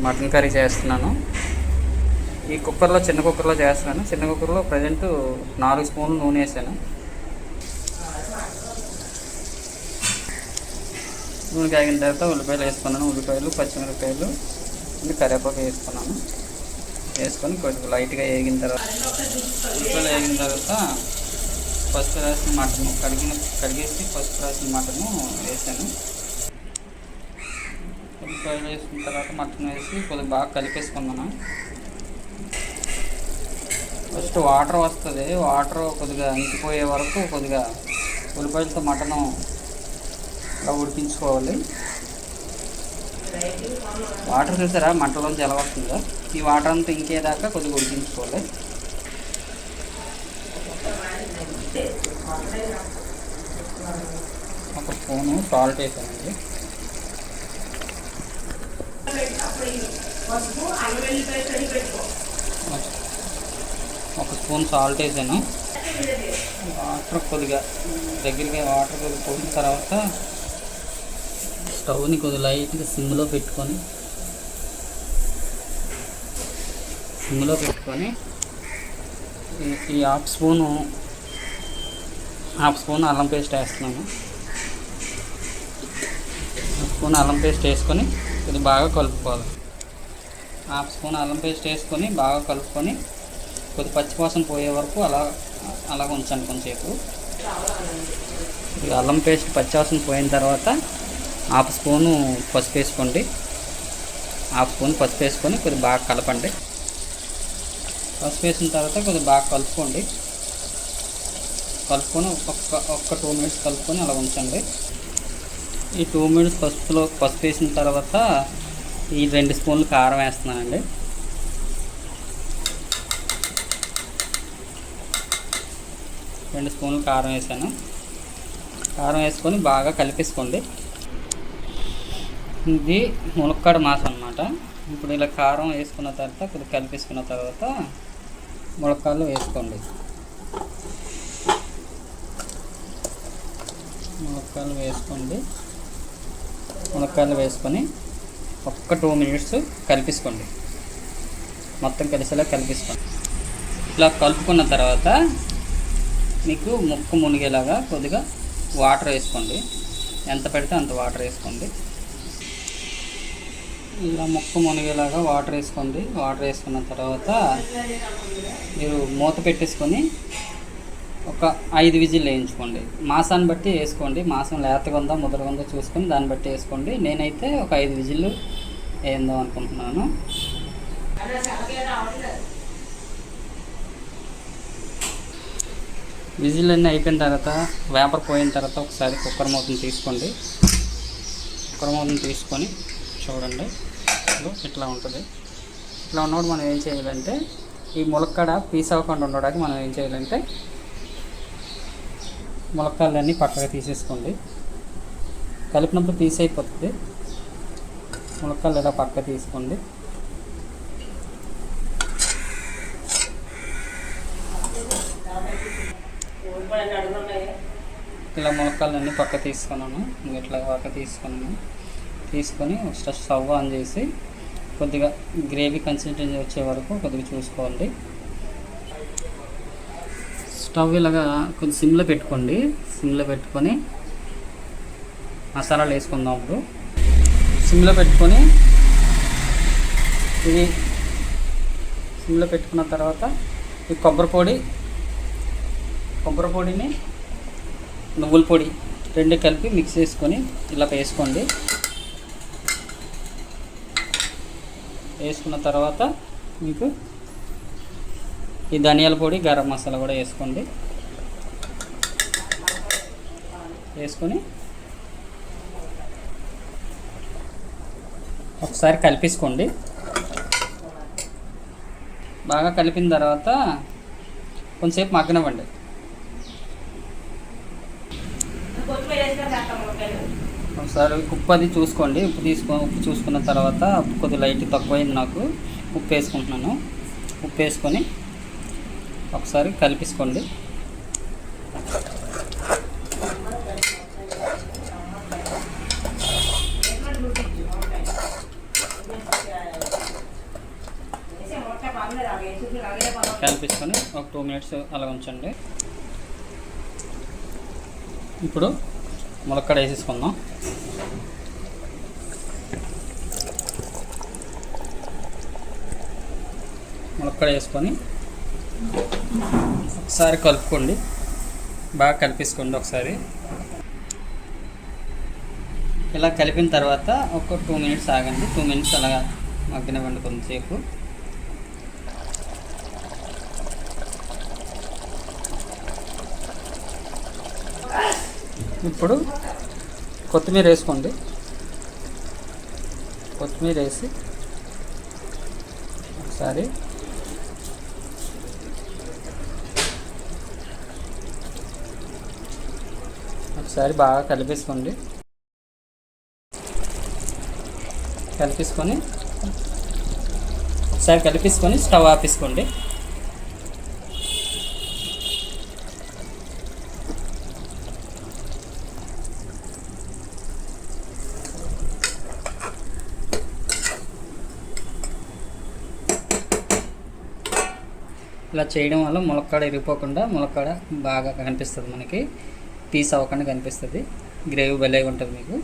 Mutton curry చేస్తున్నాను. ఈ కుక్కర్లో, చిన్న కుక్కర్లో చేస్తున్నాను. చిన్న కుక్కర్లో ప్రజెంట్ 4 స్పూన్లు నూనె వేసాను. నూనె కాగిన తర్వాత ఉల్లిపాయలు వేసుకున్నాను. ఉల్లిపాయలు, పచ్చిమిరపకాయలు, కరివేపాకు వేసుకున్నాను. వేసుకొని కొంచెం లైట్గా వేగిన తర్వాత, ఉల్లిపాయలు వేగిన తర్వాత పసుపు రాసిన మటను కడిగేసి పసుపు రాసిన మటను వేసాను. ఉల్లిపాయలు వేసిన తర్వాత మటన్ వేసి కొద్దిగా బాగా కలిపేసుకున్నాను. ఫస్ట్ వాటర్ వస్తుంది. వాటర్ కొద్దిగా ఇంకిపోయే వరకు కొద్దిగా ఉల్లిపాయలతో మటను ఇలా ఉడికించుకోవాలి. వాటర్ చూసారా మంటలోంచి ఎలా వస్తుందో, ఈ వాటర్ అంతా ఇంకేదాకా కొద్దిగా ఉడికించుకోవాలి. ఒక స్పూను సాల్ట్ వేసానండి. ఒక స్పూన్ సాల్ట్ వేసాను. వాటర్ కొద్దిగా దగ్గరగా వాటర్ కొద్దిగా పోసిన తర్వాత స్టవ్ని కొద్దిగా లైట్గా సిమ్లో పెట్టుకొని ఈ హాఫ్ స్పూన్ అల్లం పేస్ట్ వేస్తున్నాను. స్పూన్ అల్లం పేస్ట్ వేసుకొని ఇది బాగా కలుపుకోవాలి. హాఫ్ స్పూన్ అల్లం పేస్ట్ వేసుకొని బాగా కలుపుకొని కొద్ది పచ్చివాసన పోయే వరకు అలా ఉంచండి కొంచెంసేపు. అల్లం పేస్ట్ పచ్చివాసన పోయిన తర్వాత హాఫ్ స్పూను పసుపు వేసుకోండి. కొద్దిగా బాగా కలపండి. పసుపు వేసిన తర్వాత కొద్దిగా బాగా కలుపుకొని ఒక్క 2 మినిట్స్ కలుపుకొని అలా ఉంచండి. ఈ 2 మినిట్స్ పసుపు వేసిన తర్వాత ఈ 2 స్పూన్లు కారం వేస్తున్నానండి. 2 స్పూన్లు కారం వేసాను. కారం వేసుకొని బాగా కలిపేసుకోండి. ఇది ములక్కాడ మాసం అన్నమాట. ఇప్పుడు ఇలా కారం వేసుకున్న తర్వాత కొద్దిగా కలిపేసుకున్న తర్వాత ములక్కాడలు వేసుకోండి. ములక్కాడలు వేసుకొని ఒక్క 2 మినిట్స్ కలిపేసుకోండి. మొత్తం కలిసేలా కలిపేసుకోండి. ఇలా కలుపుకున్న తర్వాత మీకు ముక్క మునిగేలాగా కొద్దిగా వాటర్ వేసుకోండి. ఎంత పెడితే అంత వాటర్ వేసుకోండి. ఇలా ముక్క మునిగేలాగా వాటర్ వేసుకోండి. వాటర్ వేసుకున్న తర్వాత మీరు మూత పెట్టేసుకొని ఒక 5 విజిల్ వేయించుకోండి. మాసాన్ని బట్టి వేసుకోండి. మాసం లేతగా ఉందా ముదరగా ఉందో చూసుకొని దాన్ని బట్టి వేసుకోండి. నేనైతే ఒక 5 విజిల్లు వేద్దాం అనుకుంటున్నాను. విజిల్ అన్నీ అయిపోయిన తర్వాత వేపర్ పోయిన తర్వాత ఒకసారి కుక్కర్ మూతను తీసుకోండి. తీసుకొని చూడండి. ఇట్లా ఉంటుంది. ఇట్లా ఉన్నప్పుడు మనం ఏం చేయాలంటే ఈ ములక్కాడ పీస్ అవ్వకుండా ఉండడానికి మనం ఏం చేయాలంటే ములక్కాడలన్నీ పక్కగా తీసేసుకోండి. కలిపినప్పుడు పీస్ అయిపోతుంది. ములక్కాడలు ఇలా పక్క తీసుకోండి. ఇలా ములక్కాడలన్నీ పక్క తీసుకున్నాను. ఇట్లా పక్క తీసుకొని స్టవ్ ఆన్ చేసి కొద్దిగా గ్రేవీ కన్సిస్టెన్సీ వచ్చే వరకు కొద్దిగా చూసుకోండి. స్టవ్ ఇలాగా కొద్దిగా సిమ్లో పెట్టుకొని మసాలాలు వేసుకుందాం. ఇప్పుడు సిమ్లో పెట్టుకొని ఇది సిమ్లో పెట్టుకున్న తర్వాత ఈ కొబ్బరి పొడిని నువ్వుల పొడి 2 కలిపి మిక్స్ చేసుకొని ఇలా వేసుకోండి. వేసుకున్న తర్వాత మీకు ఈ ధనియాల పొడి, గరం మసాలా కూడా వేసుకోండి. వేసుకొని ఒకసారి కలిపేసుకోండి. బాగా కలిపిన తర్వాత కొంచెంసేపు మగ్గనివ్వండి. ఒకసారి ఉప్పు అది చూసుకోండి. ఉప్పు చూసుకున్న తర్వాత ఉప్పు కొద్దిగా లైట్ తక్కువైంది నాకు. ఉప్పు వేసుకుంటున్నాను. ఉప్పు వేసుకొని ఒకసారి కలిపేసుకోండి. కలిపించుకొని ఒక 2 మినిట్స్ అలా ఉంచండి. ఇప్పుడు ములక్కాడ వేసేసుకుందాం. ములక్కాడ వేసుకొని ఒకసారి కలుపుకోండి, బాగా కలిపేసుకోండి ఒకసారి. ఇలా కలిపిన తర్వాత ఒక 2 మినిట్స్ ఆగండి. 2 మినిట్స్ అలా మగ్గనివ్వండి కొంతసేపు. ఇప్పుడు కొత్తిమీర వేసుకోండి. కొత్తిమీర వేసి ఒకసారి బాగా కలిపేసుకోండి. కలిపేసుకొని స్టవ్ ఆపేసుకోండి. ఇలా చేయడం వల్ల ములక్కాడ ఇరిగిపోకుండా ములక్కాడ బాగా కనిపిస్తుంది, మనకి పీస్ అవ్వకుండా కనిపిస్తుంది. గ్రేవీ భలేగా ఉంటుంది మీకు.